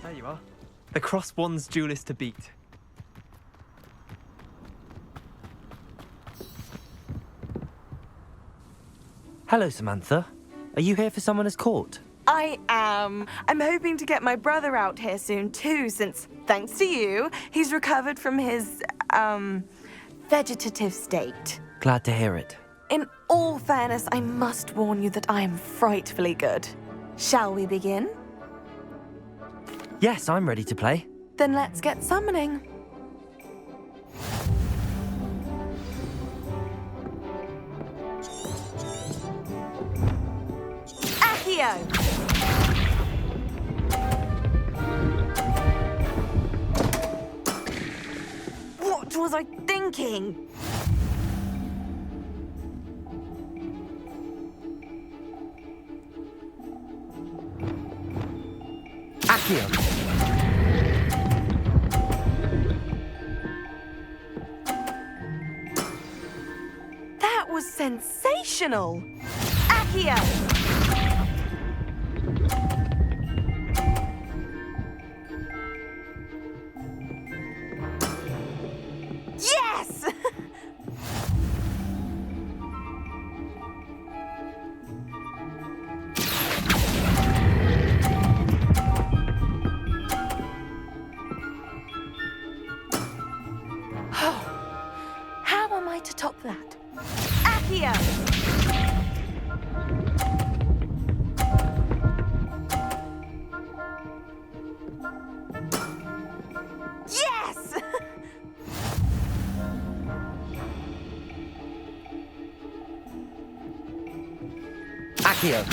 There you are. The cross wands duelist to beat. Hello, Samantha. Are you here for Summoner's Court? I am. I'm hoping to get my brother out here soon too, since, thanks to you, he's recovered from his, vegetative state. Glad to hear it. In all fairness, I must warn you that I am frightfully good. Shall we begin? Yes, I'm ready to play. Then let's get summoning. Accio! What was I thinking? Accio! That was sensational! Accio! Yes! How am I to top that? Accio! Yes! Accio!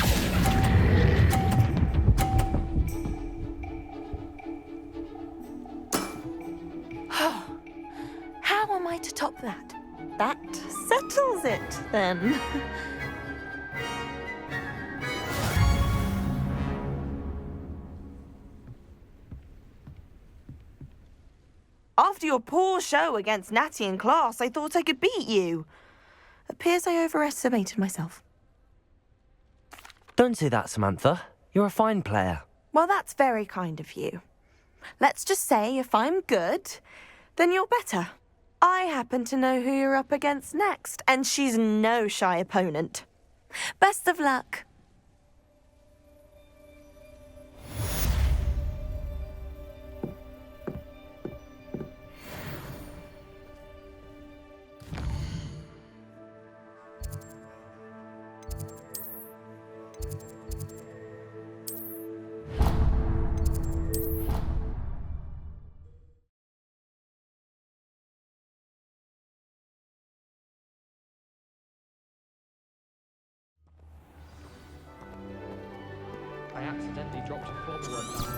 How am I to top that? That settles it, then. After your poor show against Natty in class, I thought I could beat you. Appears I overestimated myself. Don't say that, Samantha. You're a fine player. Well, that's very kind of you. Let's just say if I'm good, then you're better. I happen to know who you're up against next, and she's no shy opponent. Best of luck. I accidentally dropped a formula down.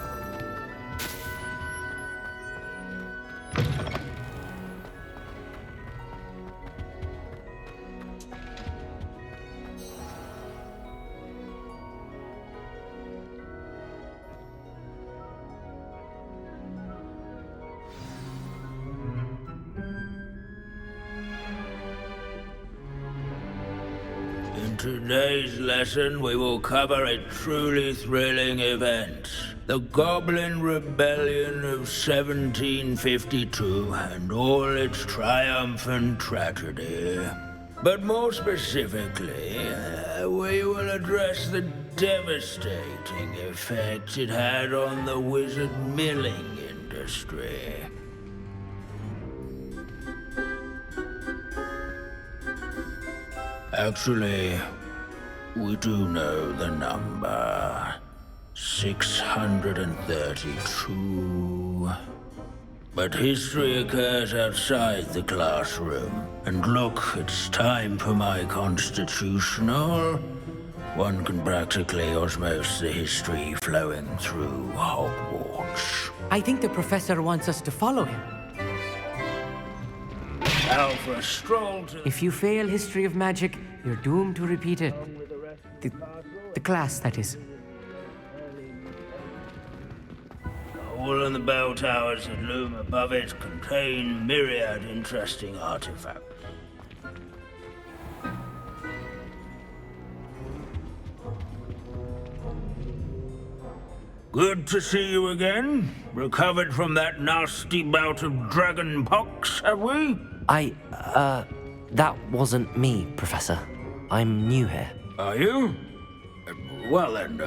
In today's lesson, we will cover a truly thrilling event. The Goblin Rebellion of 1752 and all its triumphant tragedy. But more specifically, we will address the devastating effect it had on the wizard milling industry. Actually, we do know the number. 632. But history occurs outside the classroom. And look, it's time for my constitutional. One can practically osmose the history flowing through Hogwarts. I think the professor wants us to follow him. Now for a stroll to If you fail history of magic, you're doomed to repeat it. The class, that is. The hall and the bell towers that loom above it contain myriad interesting artifacts. Good to see you again. Recovered from that nasty bout of dragon pox, have we? That wasn't me, Professor. I'm new here. Are you? Well then,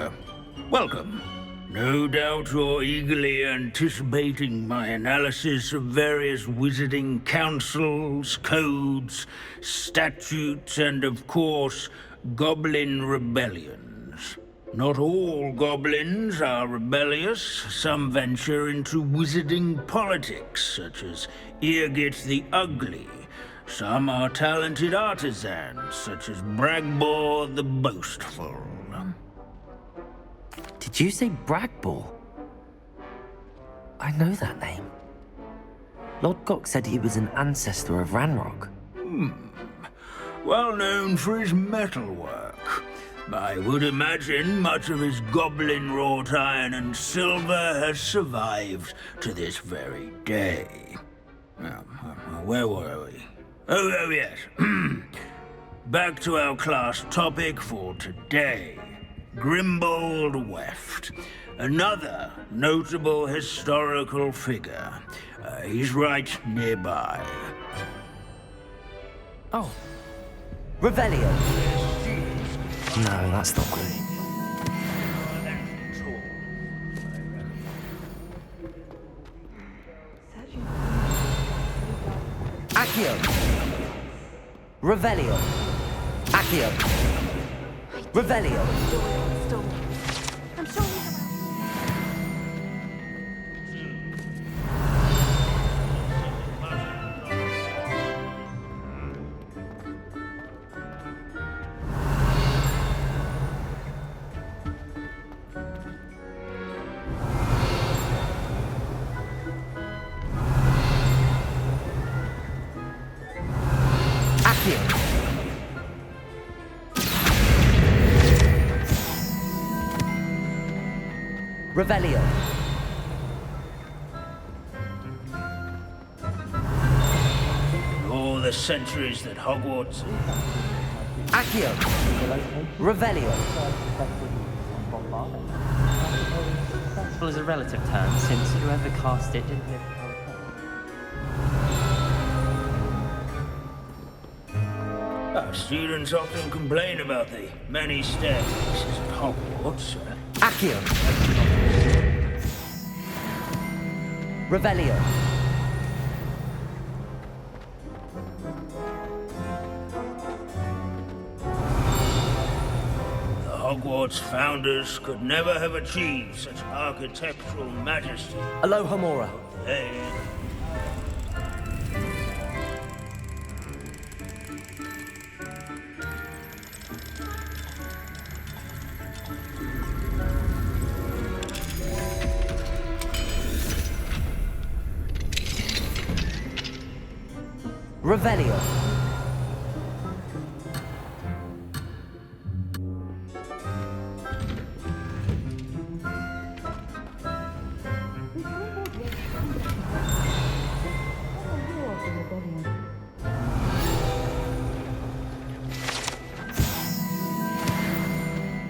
welcome. No doubt you're eagerly anticipating my analysis of various wizarding councils, codes, statutes, and of course, goblin rebellions. Not all goblins are rebellious. Some venture into wizarding politics, such as Eargit the Ugly. Some are talented artisans, such as Bragbor the Boastful. Did you say Bragbor? I know that name. Lord Gok said he was an ancestor of Ranrock. Well known for his metalwork. I would imagine much of his goblin-wrought iron and silver has survived to this very day. Where were we? Oh yes. Back to our class topic for today. Grimbold Weft. Another notable historical figure. He's right nearby. Oh. Revelio. No, that's not good. Accio. Revelio. Accio. Revelio. I'm sure he's around. Accio. Revelio. All the centuries that Hogwarts... Accio. Revelio. Well, is a relative term, since whoever cast it didn't live. Our students often complain about the many staircases at Hogwarts. Accio. Revelio. The Hogwarts founders could never have achieved such architectural majesty. Alohomora. They... Revelio.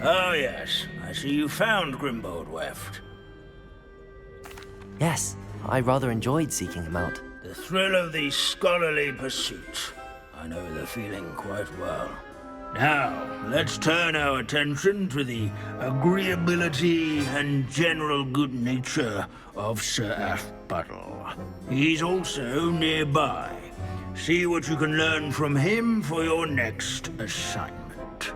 Oh yes, I see you found Grimbold Weft. Yes, I rather enjoyed seeking him out. The thrill of the scholarly pursuit. I know the feeling quite well. Now, let's turn our attention to the agreeability and general good nature of Sir Aphbuttle. He's also nearby. See what you can learn from him for your next assignment.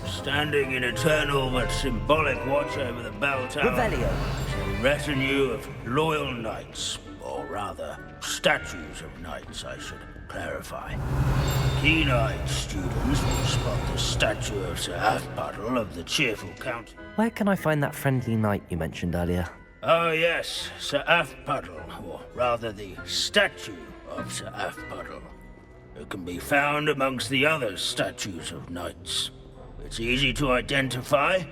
Standing in eternal but symbolic watch over the bell tower... Revelio. A retinue of loyal knights, or rather, statues of knights, I should clarify. Keen-eyed students will spot the statue of Sir Aphbuttle of the Cheerful County. Where can I find that friendly knight you mentioned earlier? Oh yes, Sir Aphbuttle, or rather the statue of Sir Aphbuttle. It can be found amongst the other statues of knights. It's easy to identify,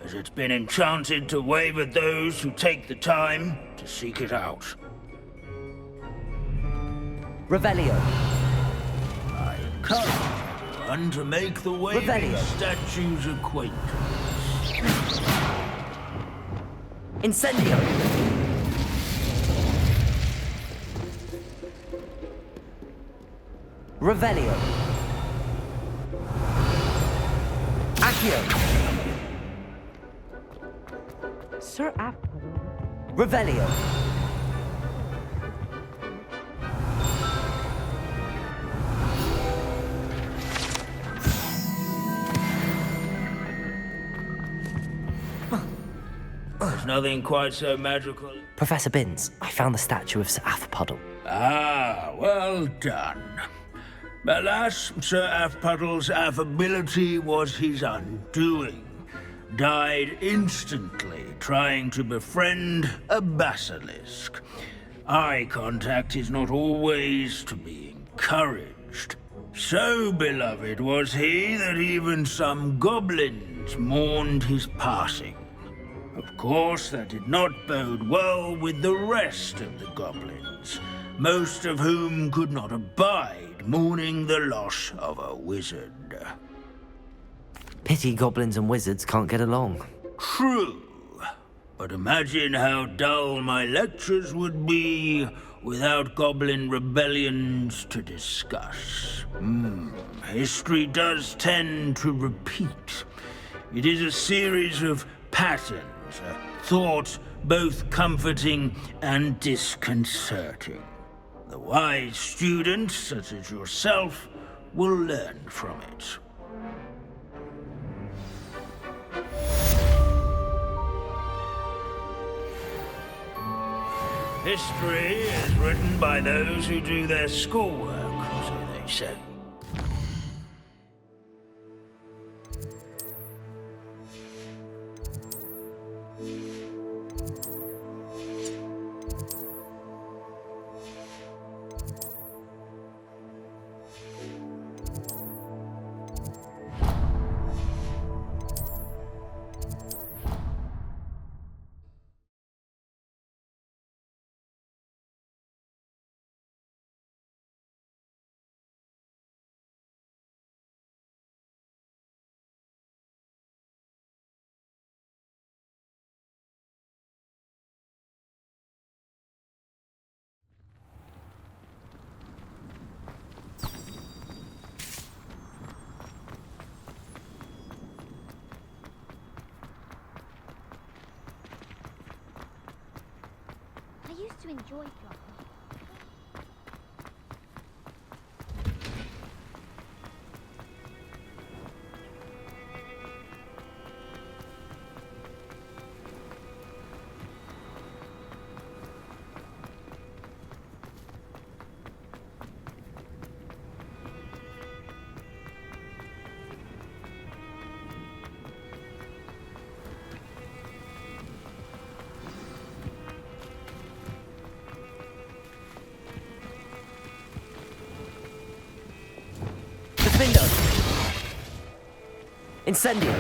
as it's been enchanted to wave at those who take the time to seek it out. Revelio. I encourage everyone to make the waving Revelio. statue's acquaintance. Incendio! Revelio! Accio! Sir App. Revelio! There's nothing quite so magical. Professor Binns, I found the statue of Sir Athpuddle. Ah, well done. Alas, Sir Athpuddle's affability was his undoing. Died instantly trying to befriend a basilisk. Eye contact is not always to be encouraged. So beloved was he that even some goblins mourned his passing. Of course, that did not bode well with the rest of the goblins, most of whom could not abide mourning the loss of a wizard. Pity goblins and wizards can't get along. True, but imagine how dull my lectures would be without goblin rebellions to discuss. History does tend to repeat. It is a series of patterns, a thought both comforting and disconcerting. The wise students, such as yourself, will learn from it. History is written by those who do their schoolwork, so they say. I used to enjoy flying. Window! Incendio!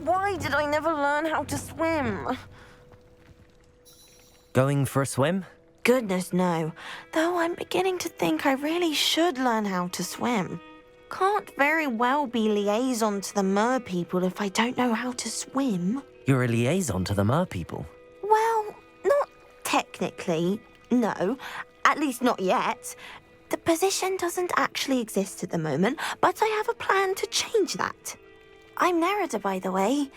Why did I never learn how to swim? Going for a swim? Goodness, no. Though I'm beginning to think I really should learn how to swim. Can't very well be liaison to the mer people if I don't know how to swim. You're a liaison to the mer people. Well, not technically, no. At least not yet. The position doesn't actually exist at the moment, but I have a plan to change that. I'm Nerida, by the way.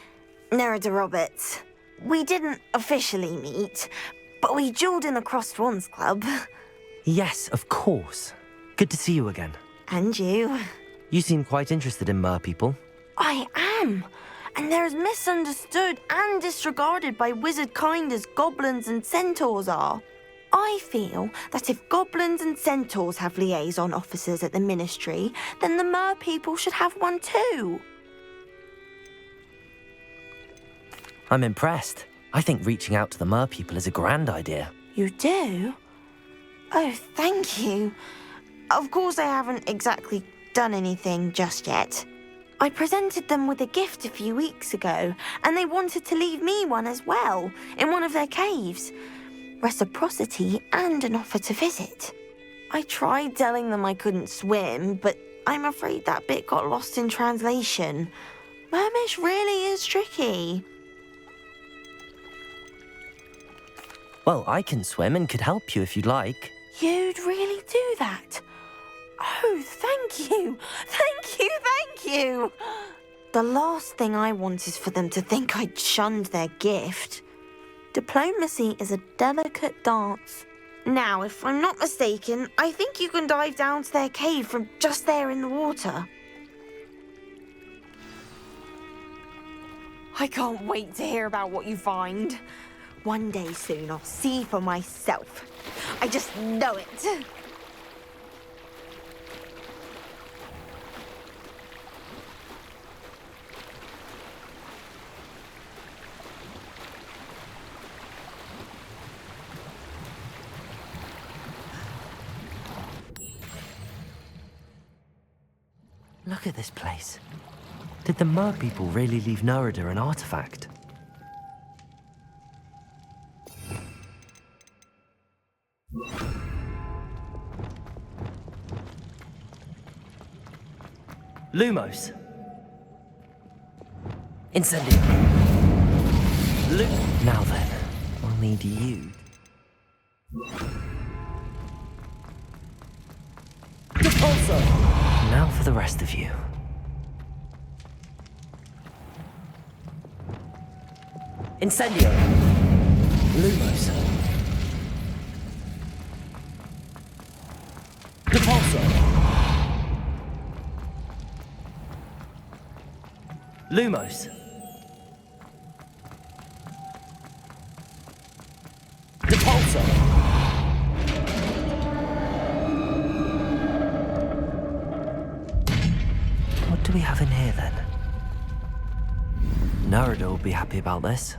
Nerida Roberts. We didn't officially meet, but we duelled in the Crossed Wands Club. Yes, of course. Good to see you again. And you. You seem quite interested in mer people. I am. And they're as misunderstood and disregarded by wizard kind as goblins and centaurs are. I feel that if goblins and centaurs have liaison officers at the ministry, then the mer people should have one too. I'm impressed. I think reaching out to the mer people is a grand idea. You do? Oh, thank you. Of course I haven't exactly done anything just yet. I presented them with a gift a few weeks ago, and they wanted to leave me one as well, in one of their caves. reciprocity, and an offer to visit. I tried telling them I couldn't swim, but I'm afraid that bit got lost in translation. Mermish really is tricky. Well, I can swim and could help you if you'd like. You'd really do that? Oh, thank you! Thank you, thank you! The last thing I want is for them to think I'd shunned their gift. Diplomacy is a delicate dance. Now, if I'm not mistaken, I think you can dive down to their cave from just there in the water. I can't wait to hear about what you find. One day soon, I'll see for myself. I just know it. Look at this place. Did the Mer people really leave Nerida an artifact? Lumos. Incendio. Now then, I'll need you. Repulsor! Now for the rest of you. Incendio. Lumos. Repulsor. Lumos. Repulsor. What do we have in here then? Nerida will be happy about this.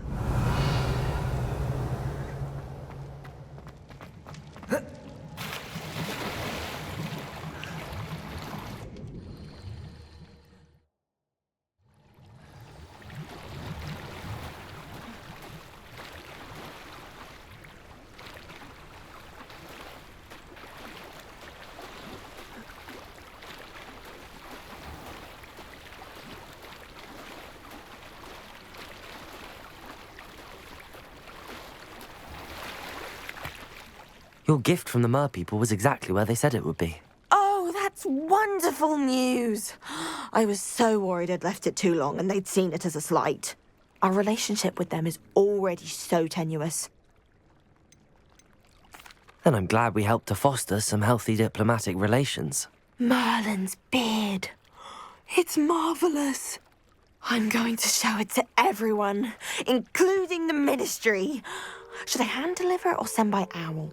Your gift from the Mer people was exactly where they said it would be. Oh, that's wonderful news. I was so worried I'd left it too long and they'd seen it as a slight. Our relationship with them is already so tenuous. Then I'm glad we helped to foster some healthy diplomatic relations. Merlin's beard. It's marvelous. I'm going to show it to everyone, including the Ministry. Should I hand deliver it or send by owl?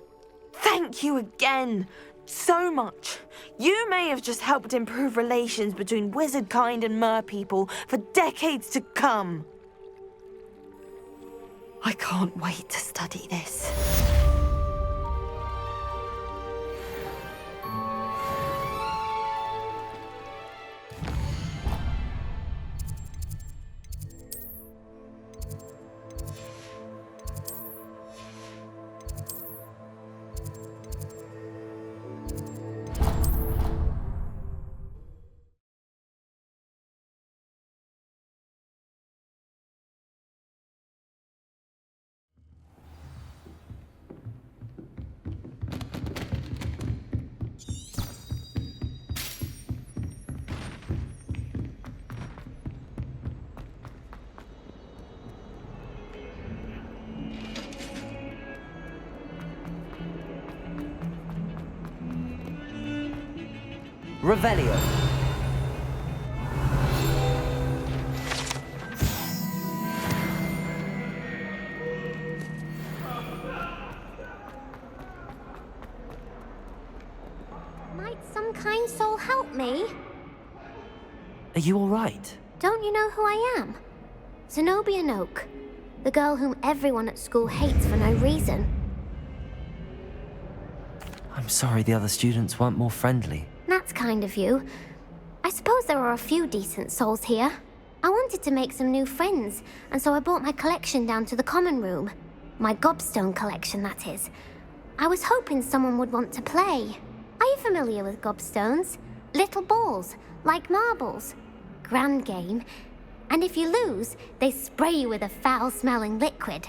Thank you again, so much. You may have just helped improve relations between wizard kind and Mer people for decades to come. I can't wait to study this. Revelio. Might some kind soul help me? Are you all right? Don't you know who I am? Zenobia Noak, the girl whom everyone at school hates for no reason. I'm sorry the other students weren't more friendly. That's kind of you. I suppose there are a few decent souls here. I wanted to make some new friends, and so I brought my collection down to the common room. My Gobstone collection, that is. I was hoping someone would want to play. Are you familiar with Gobstones? Little balls, like marbles. Grand game. And if you lose, they spray you with a foul-smelling liquid.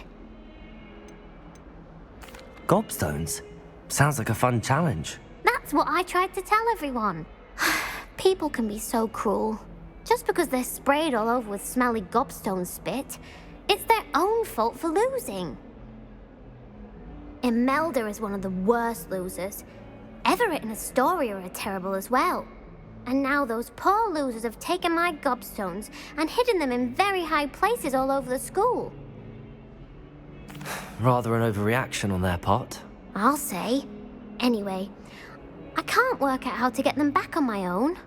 Gobstones? Sounds like a fun challenge. That's what I tried to tell everyone. People can be so cruel. Just because they're sprayed all over with smelly gobstone spit, it's their own fault for losing. Imelda is one of the worst losers. Everett and Astoria are terrible as well. And now those poor losers have taken my gobstones and hidden them in very high places all over the school. Rather an overreaction on their part. I'll say. Anyway, I can't work out how to get them back on my own.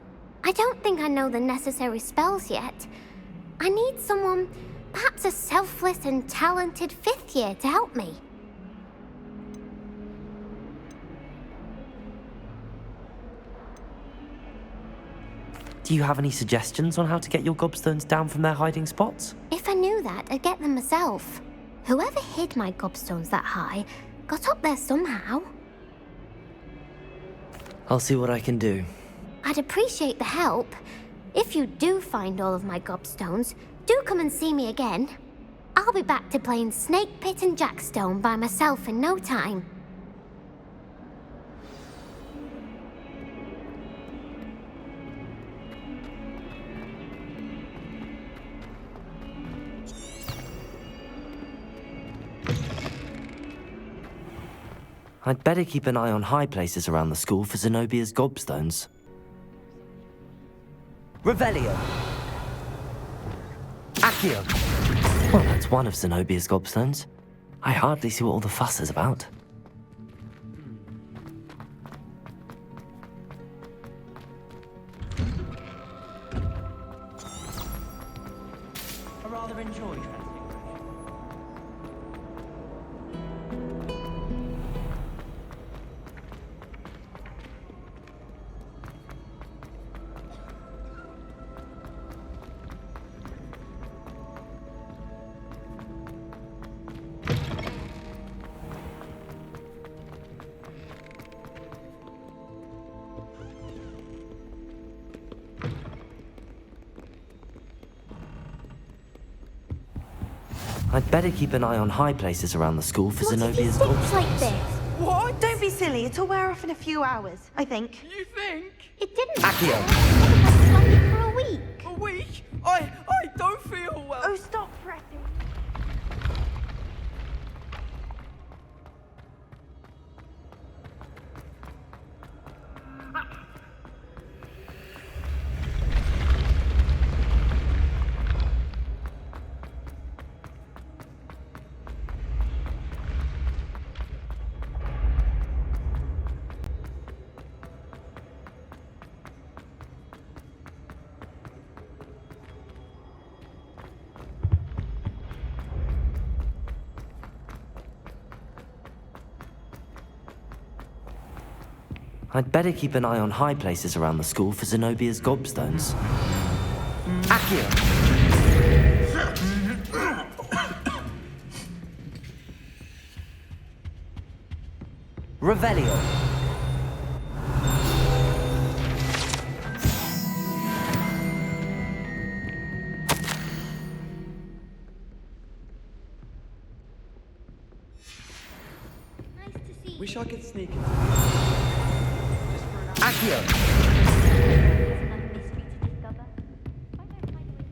I don't think I know the necessary spells yet. I need someone, perhaps a selfless and talented 5th year to help me. Do you have any suggestions on how to get your gobstones down from their hiding spots? If I knew that, I'd get them myself. Whoever hid my gobstones that high got up there somehow. I'll see what I can do. I'd appreciate the help. If you do find all of my gobstones, do come and see me again. I'll be back to playing Snake Pit and Jackstone by myself in no time. I'd better keep an eye on high places around the school for Zenobia's gobstones. Revelio! Accio! Well, that's one of Zenobia's gobstones. I hardly see what all the fuss is about. I rather enjoy traveling. I'd better keep an eye on high places around the school for What if he Zenobia's stinks gobstones. like this? What? Don't be silly, it'll wear off in a few hours, I think. You think? It didn't. Accio! I've had it for a week. A week? I don't feel well. Oh, stop fretting. I'd better keep an eye on high places around the school for Zenobia's gobstones. Accio! Revelio! Nice to see you. Wish I could sneak in. Accio! Another mystery to discover. Why don't I do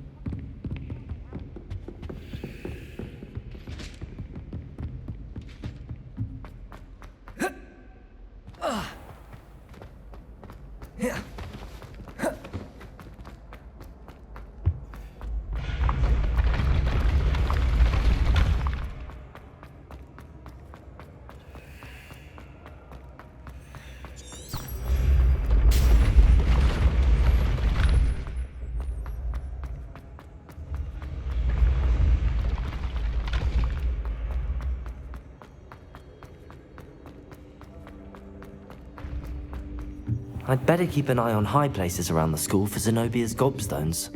I'd better keep an eye on high places around the school for Zenobia's gobstones.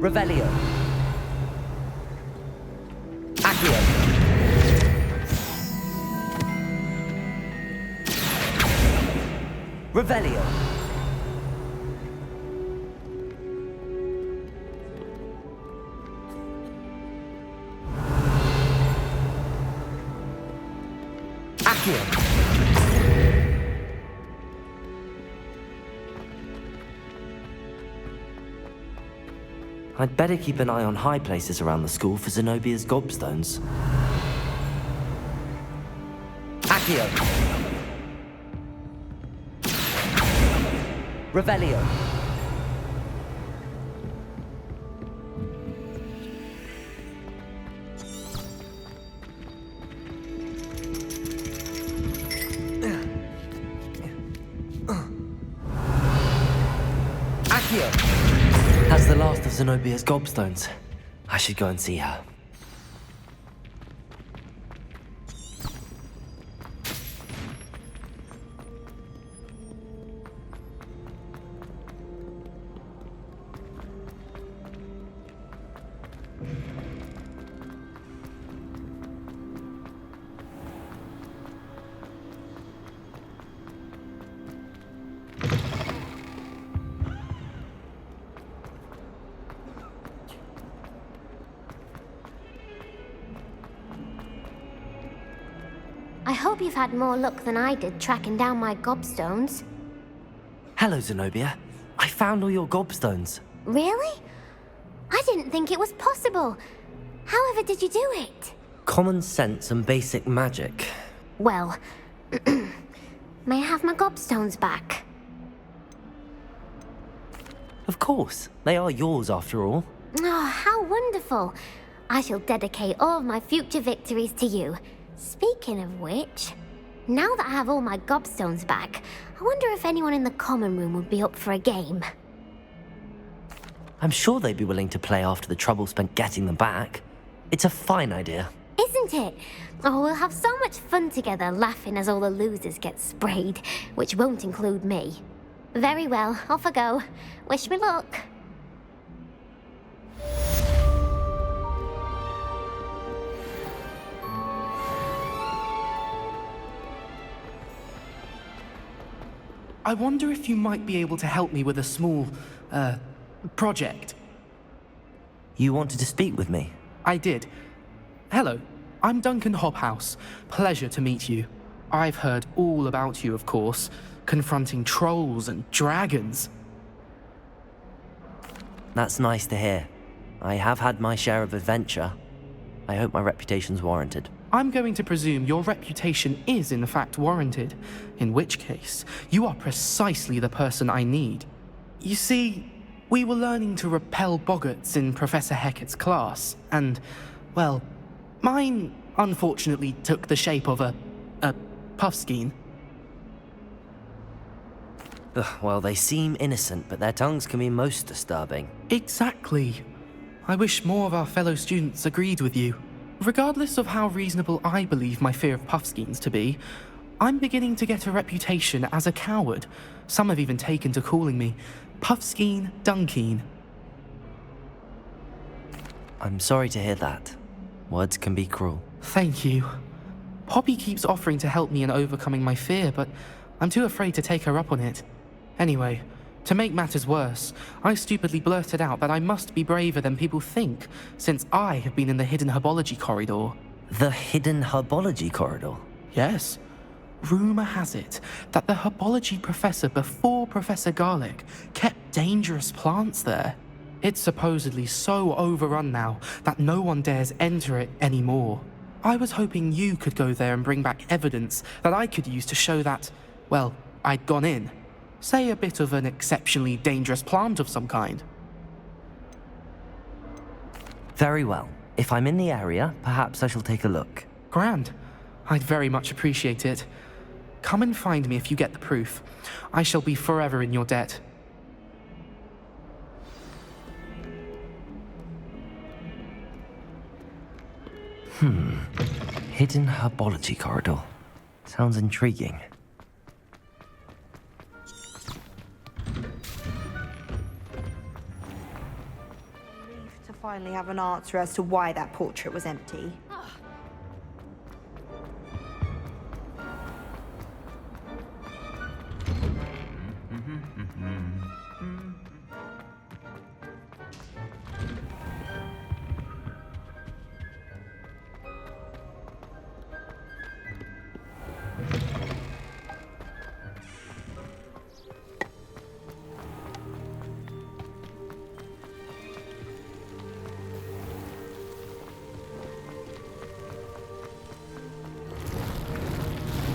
Revelio. Accio. Revelio. Accio. I'd better keep an eye on high places around the school for Zenobia's gobstones. Accio. Revelio. Accio. That's the last of Zenobia's gobstones. I should go and see her. I hope you've had more luck than I did tracking down my gobstones. Hello, Zenobia. I found all your gobstones. Really? I didn't think it was possible. However did you do it? Common sense and basic magic. Well, may I have my gobstones back? Of course. They are yours after all. Oh, how wonderful. I shall dedicate all of my future victories to you. Speaking of which, now that I have all my gobstones back, I wonder if anyone in the common room would be up for a game. I'm sure they'd be willing to play after the trouble spent getting them back. It's a fine idea. Isn't it? Oh, we'll have so much fun together laughing as all the losers get sprayed, which won't include me. Very well, off I go. Wish me luck. I wonder if you might be able to help me with a small, project. You wanted to speak with me? I did. Hello, I'm Duncan Hobhouse. Pleasure to meet you. I've heard all about you, of course, confronting trolls and dragons. That's nice to hear. I have had my share of adventure. I hope my reputation's warranted. I'm going to presume your reputation is in fact warranted, in which case, you are precisely the person I need. You see, we were learning to repel boggarts in Professor Hecat's class, and, well, mine unfortunately took the shape of a puffskein. Well, they seem innocent, but their tongues can be most disturbing. Exactly. I wish more of our fellow students agreed with you. Regardless of how reasonable I believe my fear of puffskeins to be, I'm beginning to get a reputation as a coward. Some have even taken to calling me Puffskeen Dunkeen. I'm sorry to hear that. Words can be cruel. Thank you. Poppy keeps offering to help me in overcoming my fear, but I'm too afraid to take her up on it. Anyway, to make matters worse, I stupidly blurted out that I must be braver than people think, since I have been in the hidden herbology corridor. The hidden herbology corridor? Yes. Rumor has it that the herbology professor before Professor Garlic kept dangerous plants there. It's supposedly so overrun now that no one dares enter it anymore. I was hoping you could go there and bring back evidence that I could use to show that, well, I'd gone in. Say a bit of an exceptionally dangerous plant of some kind. Very well. If I'm in the area, perhaps I shall take a look. Grand. I'd very much appreciate it. Come and find me if you get the proof. I shall be forever in your debt. Hidden herbology corridor. Sounds intriguing. finally have an answer as to why that portrait was empty.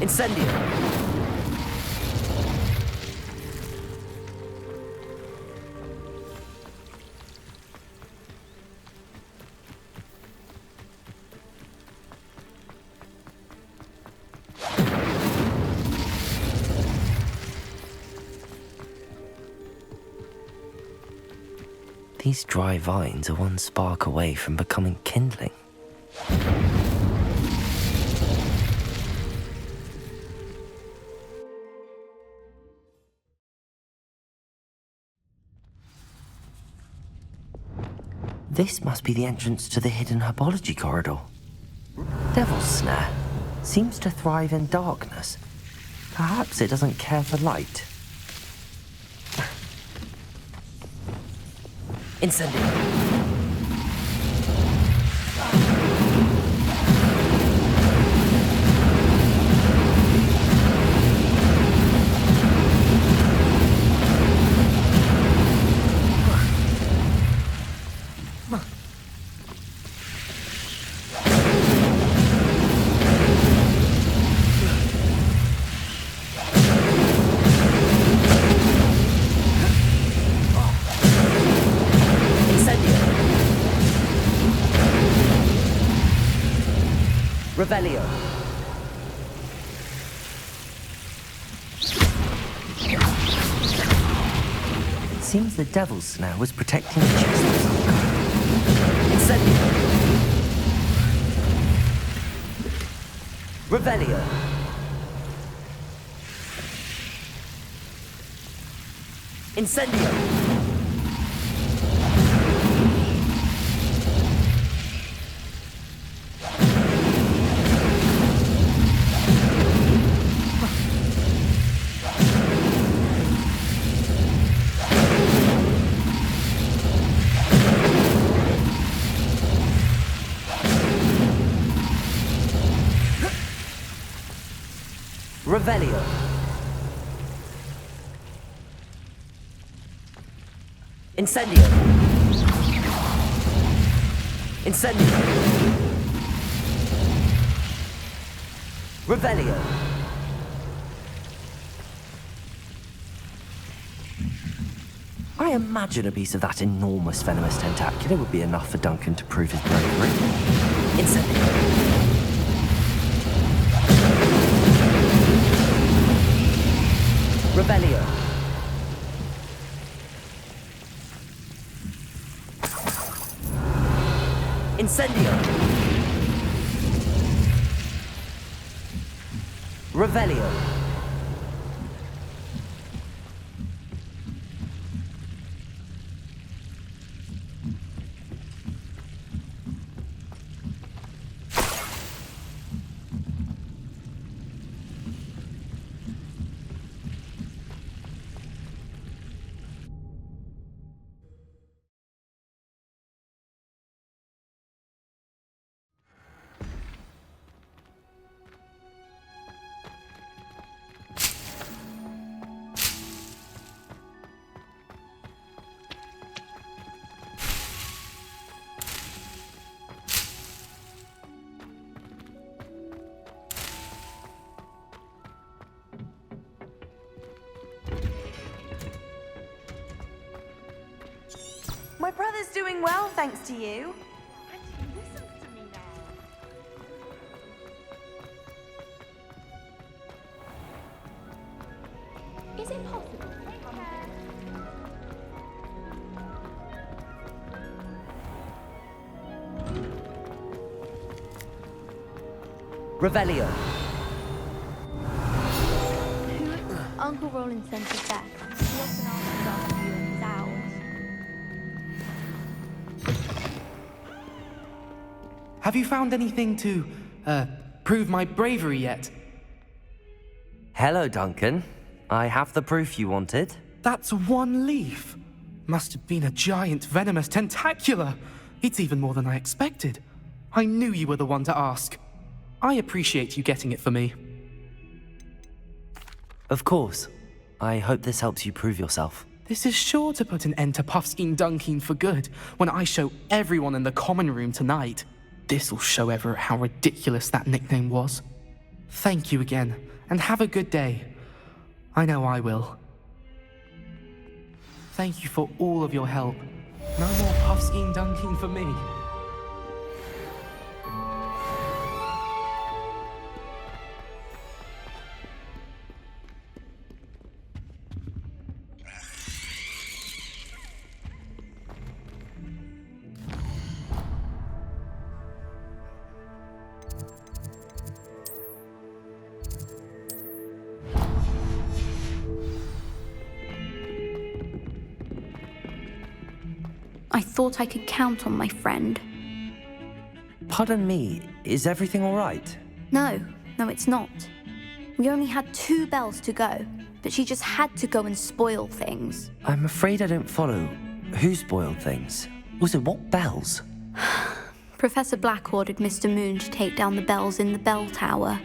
Incendio! These dry vines are one spark away from becoming kindling. This must be the entrance to the hidden herbology corridor. Devil's Snare seems to thrive in darkness. Perhaps it doesn't care for light. Incendio! Revelio. Seems the Devil's Snare was protecting the chest of some kind. Incendio. Revelio. Incendio. Revelio. Incendio. Incendio. Revelio. I imagine a piece of that enormous venomous tentacular would be enough for Duncan to prove his bravery. Incendio. Revelio. Incendio. Revelio. My brother's doing well, thanks to you. Is it possible? Revelio. Uncle Roland sent us back. He often asks after you and his owls. Have you found anything to, prove my bravery yet? Hello, Duncan. I have the proof you wanted. That's one leaf. Must have been a giant venomous tentacula. It's even more than I expected. I knew you were the one to ask. I appreciate you getting it for me. Of course. I hope this helps you prove yourself. This is sure to put an end to Puffskein Dunkin for good when I show everyone in the common room tonight. This'll show Everett how ridiculous that nickname was. Thank you again, and have a good day. I know I will. Thank you for all of your help. No more Puffskein Dunkin for me. I thought I could count on my friend. Pardon me, is everything all right? No, it's not. We only had 2 bells to go, but she just had to go and spoil things. I'm afraid I don't follow. Who spoiled things? Also, what bells? Professor Black ordered Mr. Moon to take down the bells in the bell tower.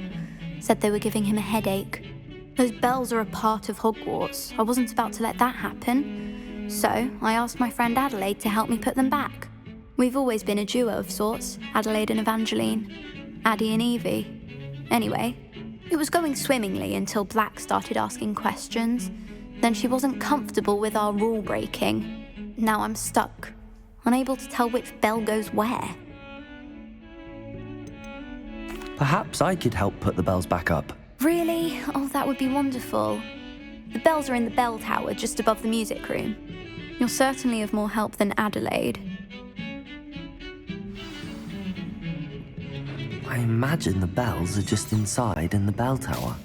Said they were giving him a headache. Those bells are a part of Hogwarts. I wasn't about to let that happen. So, I asked my friend Adelaide to help me put them back. We've always been a duo of sorts, Adelaide and Evangeline, Addie and Evie. Anyway, it was going swimmingly until Black started asking questions. Then she wasn't comfortable with our rule breaking. Now I'm stuck, unable to tell which bell goes where. Perhaps I could help put the bells back up. Really? Oh, that would be wonderful. The bells are in the bell tower just above the music room. You're certainly of more help than Adelaide. I imagine the bells are just inside in the bell tower.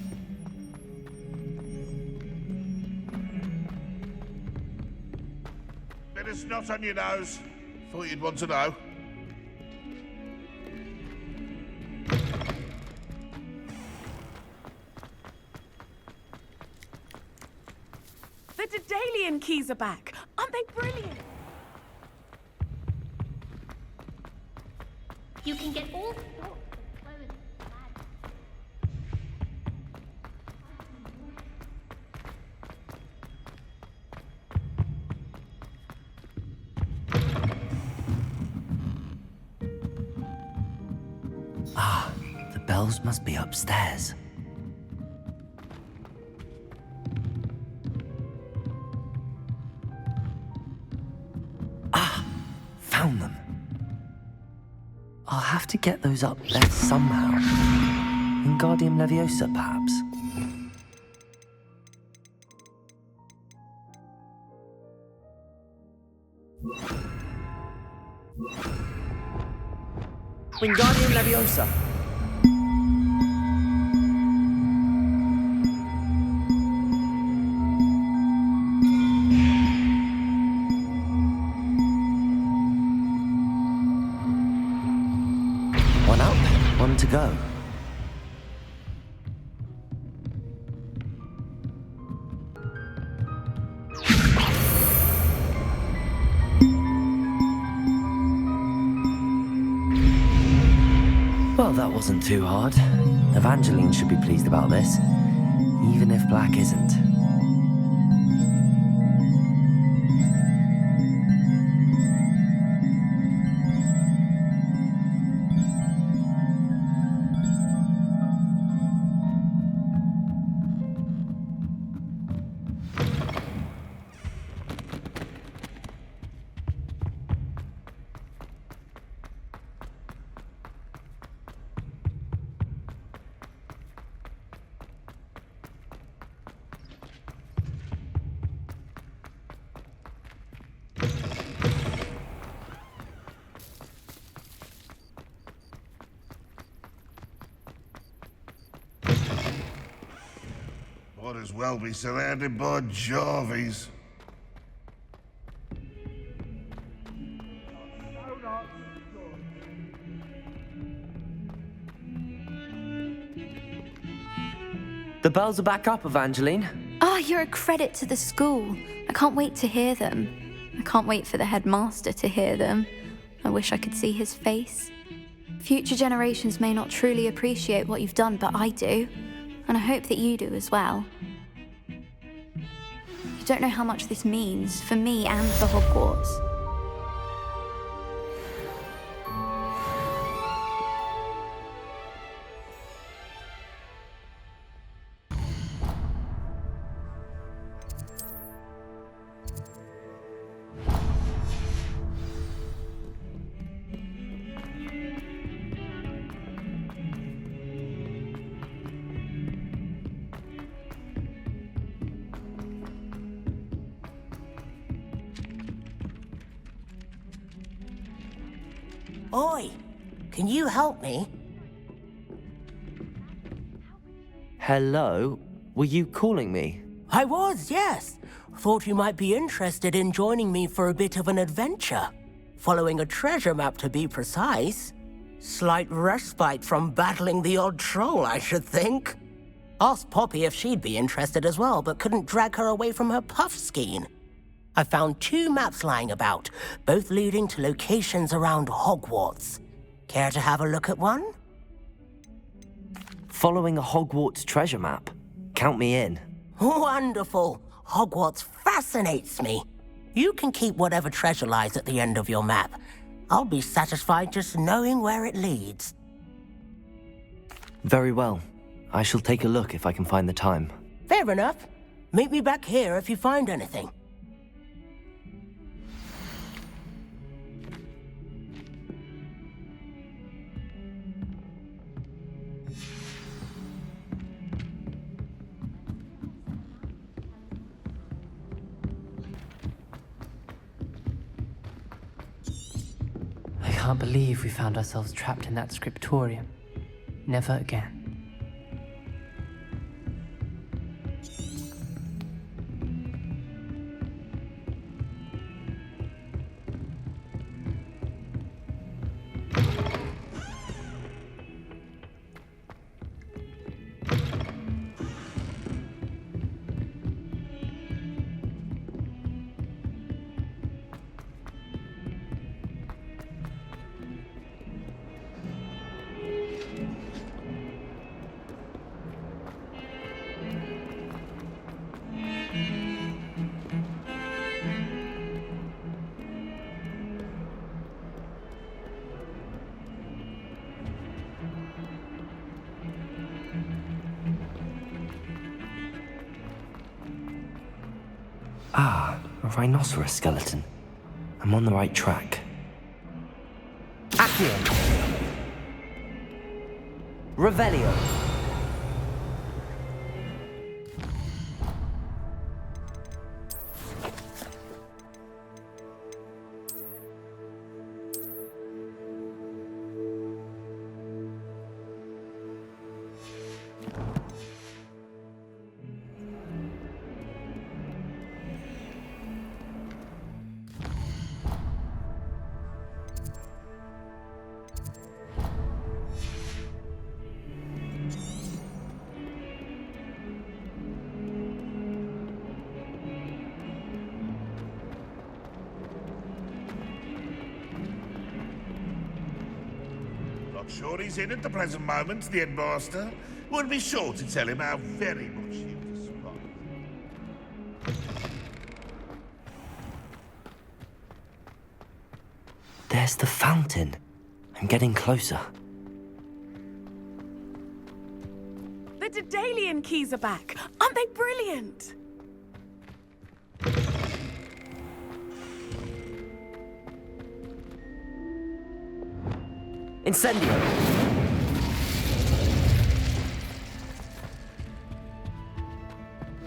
Bit of snot on your nose. Thought you'd want to know. The Daedalian Keys are back. Aren't they brilliant? You can get all sorts of clothes. Ah, the bells must be upstairs. Found them. I'll have to get those up there somehow. Wingardium Leviosa, perhaps. Wingardium Leviosa. One up, one to go. Well, that wasn't too hard. Evangeline should be pleased about this, even if Black isn't. Might as well be surrounded by Jarvies. The bells are back up, Evangeline. Oh, you're a credit to the school. I can't wait to hear them. I can't wait for the headmaster to hear them. I wish I could see his face. Future generations may not truly appreciate what you've done, but I do. And I hope that you do as well. You don't know how much this means for me and for Hogwarts. Oi, can you help me? Hello? Were you calling me? I was, yes. Thought you might be interested in joining me for a bit of an adventure. Following a treasure map, to be precise. Slight respite from battling the odd troll, I should think. Asked Poppy if she'd be interested as well, but couldn't drag her away from her puff skein. I found 2 maps lying about, both leading to locations around Hogwarts. Care to have a look at one? Following a Hogwarts treasure map. Count me in. Wonderful. Hogwarts fascinates me. You can keep whatever treasure lies at the end of your map. I'll be satisfied just knowing where it leads. Very well. I shall take a look if I can find the time. Fair enough. Meet me back here if you find anything. I can't believe we found ourselves trapped in that scriptorium. Never again. Ah, a rhinoceros skeleton. I'm on the right track. Accio! Revelio! Sure he's in at the present moment, the headmaster. We'll be sure to tell him how very much you despise. There's the fountain. I'm getting closer. The Daedalian Keys are back. Aren't they brilliant? Incendio!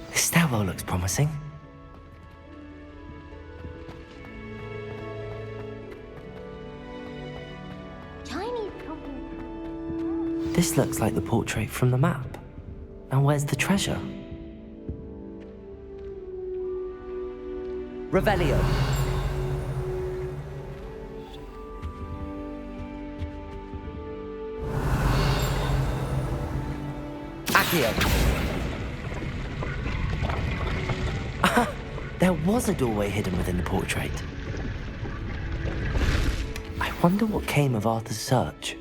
This stairwell looks promising. Chinese cooking. This looks like the portrait from the map. Now where's the treasure? Revelio! Accio! There was a doorway hidden within the portrait. I wonder what came of Arthur's search.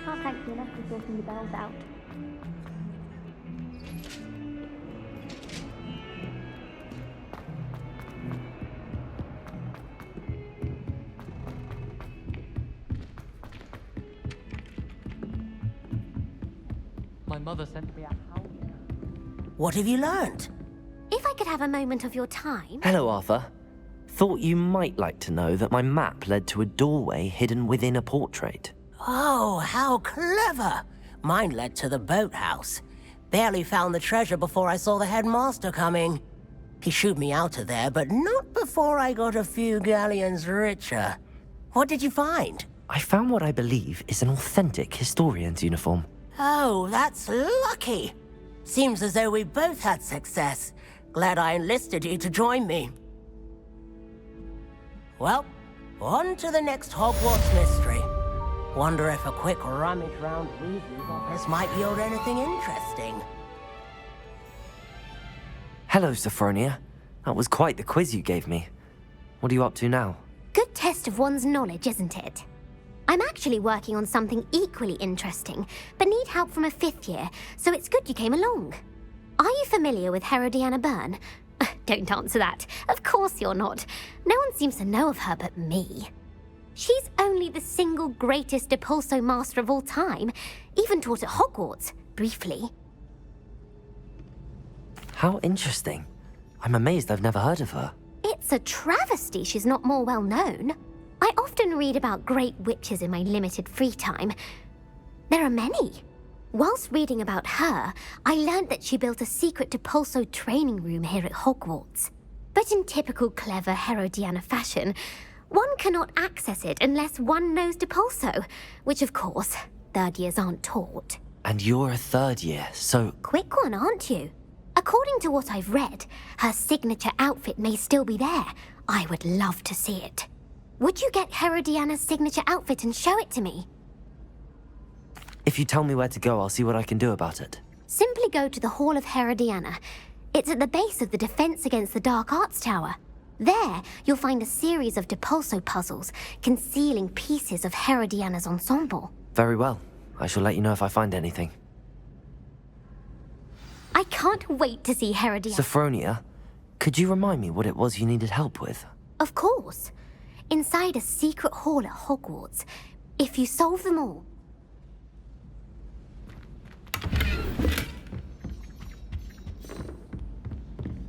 Can't thank you enough for sorting the bells out. My mother sent me a howl. What have you learned? If I could have a moment of your time... Hello, Arthur. Thought you might like to know that my map led to a doorway hidden within a portrait. Oh, how clever! Mine led to the boathouse. Barely found the treasure before I saw the headmaster coming. He shooed me out of there, but not before I got a few galleons richer. What did you find? I found what I believe is an authentic historian's uniform. Oh, that's lucky. Seems as though we both had success. Glad I enlisted you to join me. Well, on to the next Hogwarts mystery. Wonder if a quick rummage round Weasley's office might yield anything interesting. Hello, Sophronia. That was quite the quiz you gave me. What are you up to now? Good test of one's knowledge, isn't it? I'm actually working on something equally interesting, but need help from a 5th year, so it's good you came along. Are you familiar with Herodiana Byrne? Don't answer that. Of course you're not. No one seems to know of her but me. She's only the single greatest Depulso master of all time, even taught at Hogwarts, briefly. How interesting. I'm amazed I've never heard of her. It's a travesty she's not more well known. I often read about great witches in my limited free time. There are many. Whilst reading about her, I learned that she built a secret Depulso training room here at Hogwarts. But in typical clever Herodiana fashion, one cannot access it unless one knows Depulso, which of course, 3rd years aren't taught. And you're a 3rd year, so... Quick one, aren't you? According to what I've read, her signature outfit may still be there. I would love to see it. Would you get Herodiana's signature outfit and show it to me? If you tell me where to go, I'll see what I can do about it. Simply go to the Hall of Herodiana. It's at the base of the Defense Against the Dark Arts Tower. There, you'll find a series of Depulso puzzles concealing pieces of Herodiana's ensemble. Very well. I shall let you know if I find anything. I can't wait to see Herodiana. Sophronia, could you remind me what it was you needed help with? Of course. Inside a secret hall at Hogwarts. If you solve them all.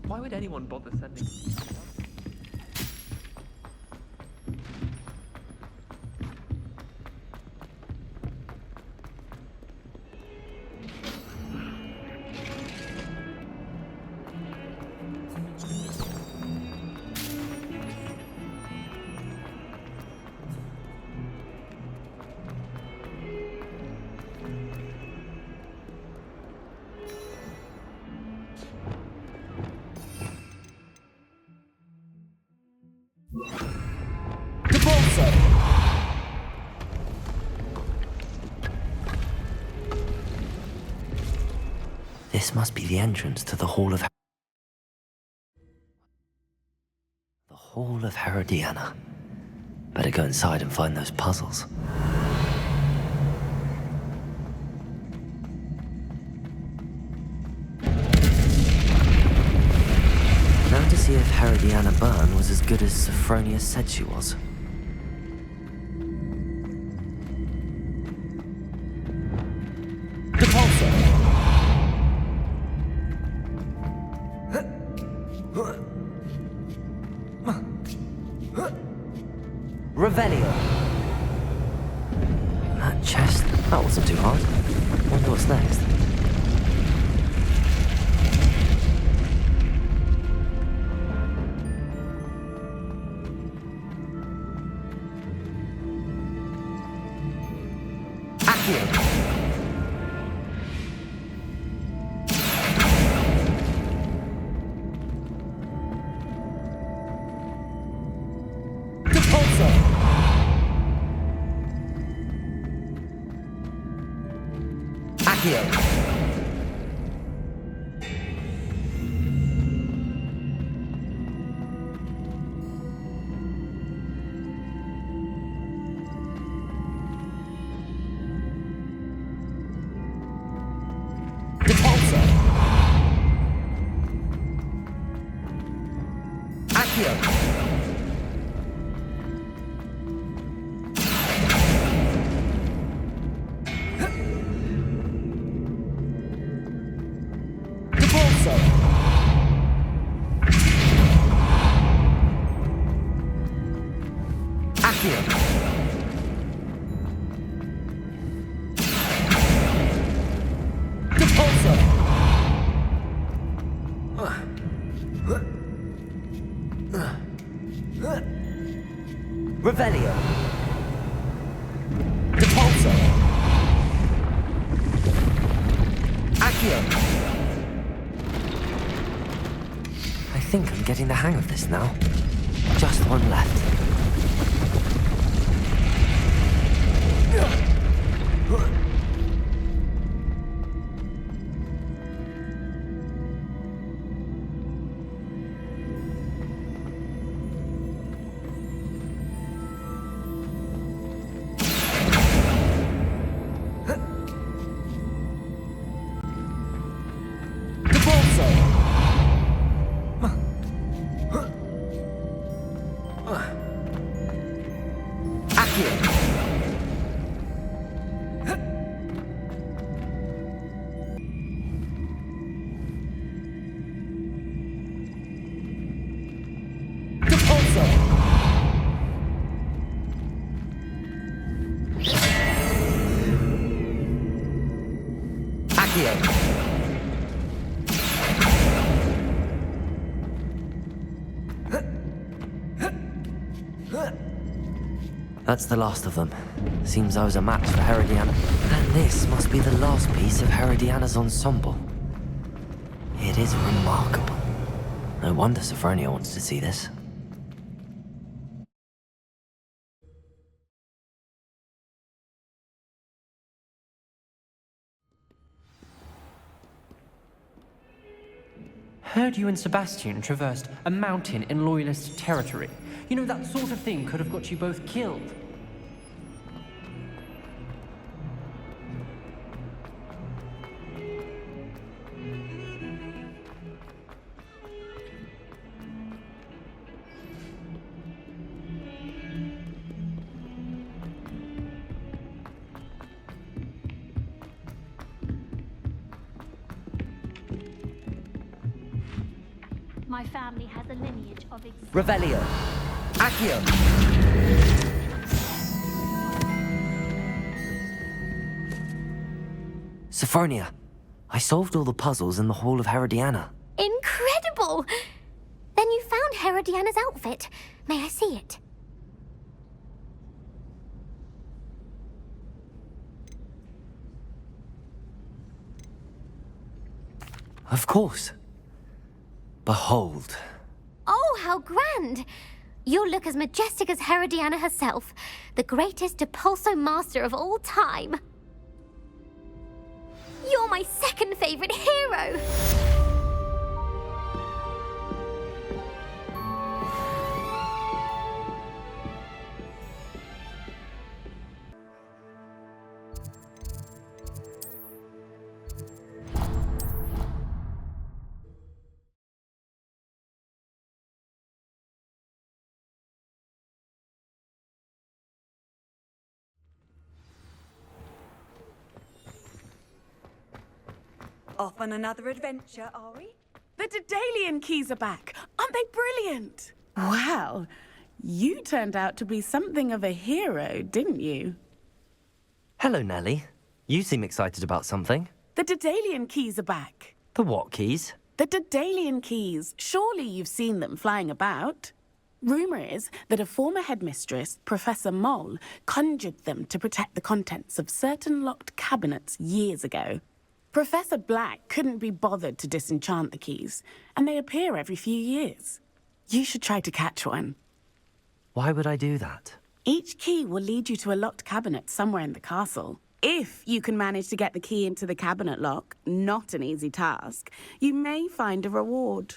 Why would anyone bother sending... This must be the entrance to the Hall of... The Hall of Herodiana. Better go inside and find those puzzles. Now to see if Herodiana Byrne was as good as Sophronia said she was. Revelio. That chest, that wasn't too hard. Wonder what's next. Accio. Depulso. Accio. Revelio. Depulso. Accio. I think I'm getting the hang of this now. Just one left. That's the last of them. Seems I was a match for Herodiana. And this must be the last piece of Herodiana's ensemble. It is remarkable. No wonder Sophronia wants to see this. Heard you and Sebastian traversed a mountain in Loyalist territory. You know, that sort of thing could have got you both killed. My family has a lineage of Revelio. Accio. Sophronia, I solved all the puzzles in the Hall of Herodiana. Incredible! Then you found Herodiana's outfit. May I see it? Of course. Behold. Oh, how grand! You'll look as majestic as Herodiana herself, the greatest Depulso master of all time. You're my second favorite hero! Off on another adventure, are we? The Daedalian Keys are back. Aren't they brilliant? Wow. You turned out to be something of a hero, didn't you? Hello, Nellie. You seem excited about something. The Daedalian Keys are back. The what keys? The Daedalian Keys. Surely you've seen them flying about. Rumour is that a former headmistress, Professor Moll, conjured them to protect the contents of certain locked cabinets years ago. Professor Black couldn't be bothered to disenchant the keys, and they appear every few years. You should try to catch one. Why would I do that? Each key will lead you to a locked cabinet somewhere in the castle. If you can manage to get the key into the cabinet lock, not an easy task, you may find a reward.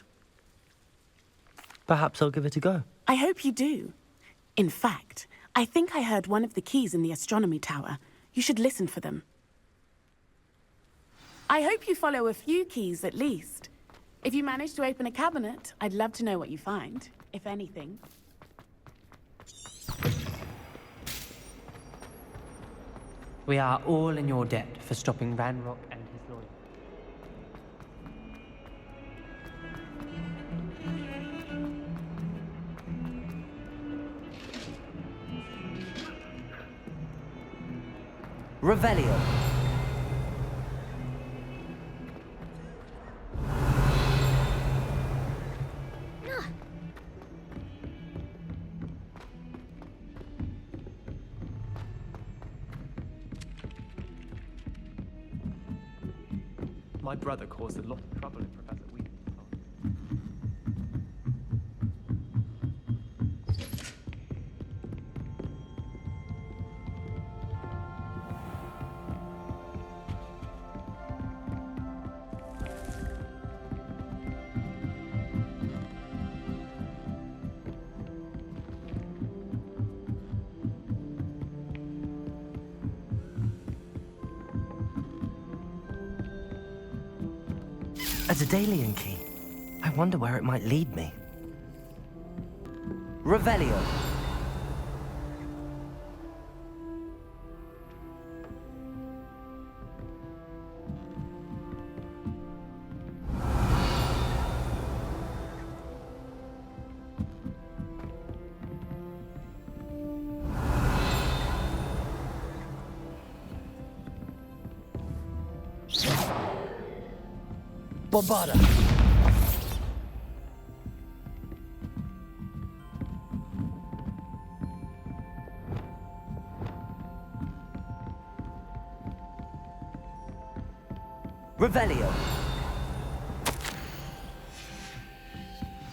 Perhaps I'll give it a go. I hope you do. In fact, I think I heard one of the keys in the astronomy tower. You should listen for them. I hope you follow a few keys at least. If you manage to open a cabinet, I'd love to know what you find, if anything. We are all in your debt for stopping Ranrock and his lawyer. Revelio. My brother caused a lot of trouble in Professor Wheaton's class. A Daedalian key. I wonder where it might lead me. Revelio. Bombada. Revelio.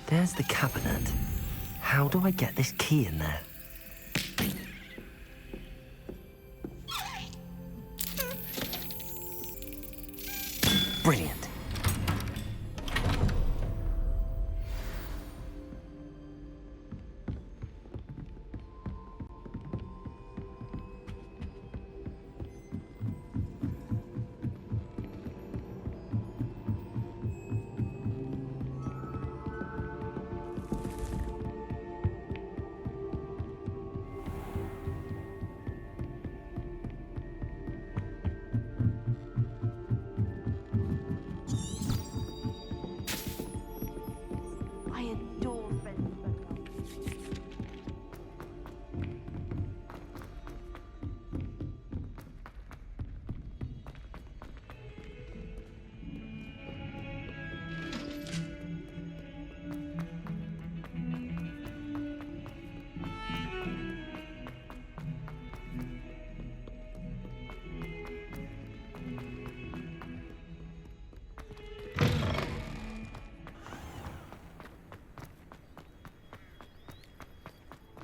There's the cabinet. How do I get this key in there? Brilliant.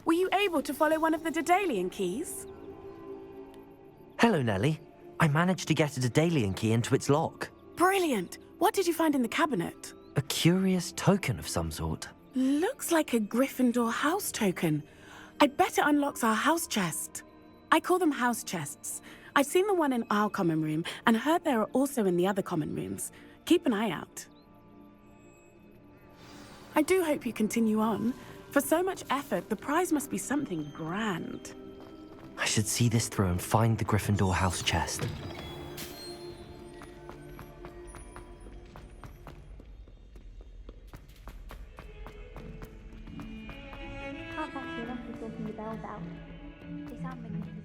Were you able to follow one of the Daedalian keys? Hello, Nellie. I managed to get a Daedalian key into its lock. Brilliant! What did you find in the cabinet? A curious token of some sort. Looks like a Gryffindor house token. I bet it unlocks our house chest. I call them house chests. I've seen the one in our common room and heard there are also in the other common rooms. Keep an eye out. I do hope you continue on. For so much effort, the prize must be something grand. I should see this through and find the Gryffindor house chest. Can't actually enough to sorting the bells out. They sound magnificent.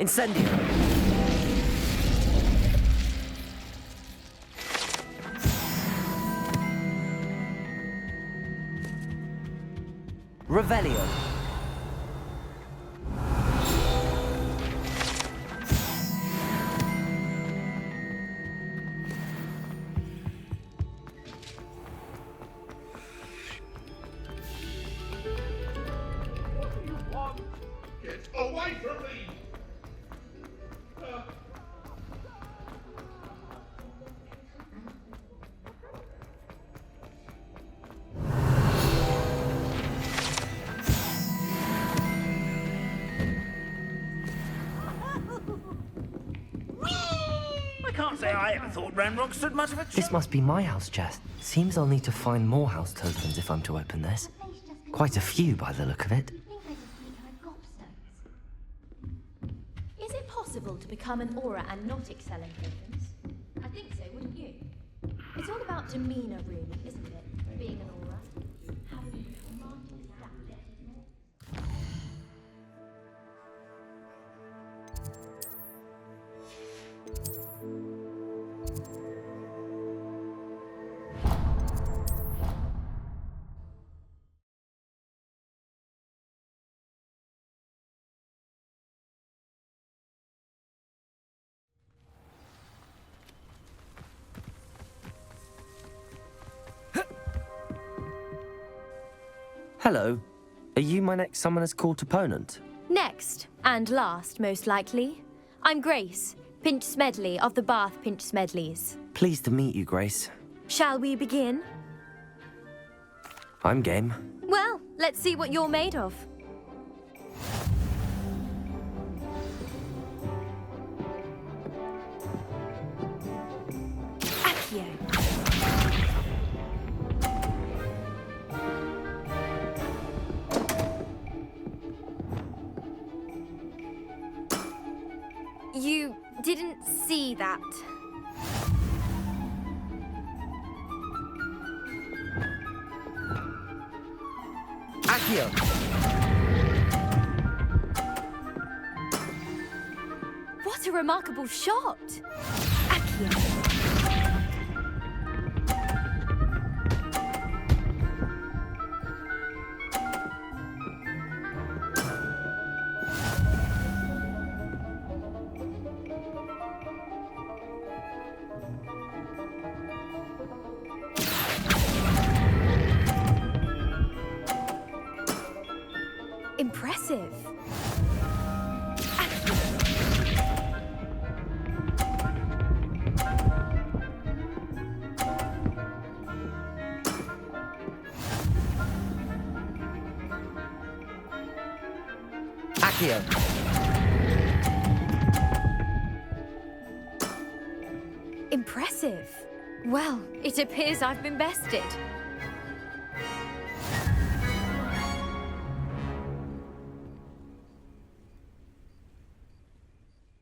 Incendio! Revelio! Get away from me! I can't say I ever thought Ranrock stood much of a chance. This must be my house chest. Seems I'll need to find more house tokens if I'm to open this. Quite a few by the look of it. Is it possible to become an aura and not excel in tokens? I think so, wouldn't you? It's all about demeanor, really, isn't it? Being an aura. Having a commanding stature. Hello. Are you my next Summoner's Court opponent? Next, and last, most likely. I'm Grace, Pinch Smedley of the Bath Pinch Smedleys. Pleased to meet you, Grace. Shall we begin? I'm game. Well, let's see what you're made of. Accio. You didn't see that. Accio! What a remarkable shot! Accio. Impressive. Accio! Impressive. Well, it appears I've been bested.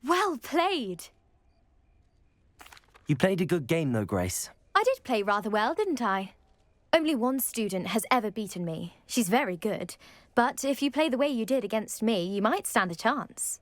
Well played. You played a good game though, Grace. I did play rather well, didn't I? Only one student has ever beaten me. She's very good. But if you play the way you did against me, you might stand a chance.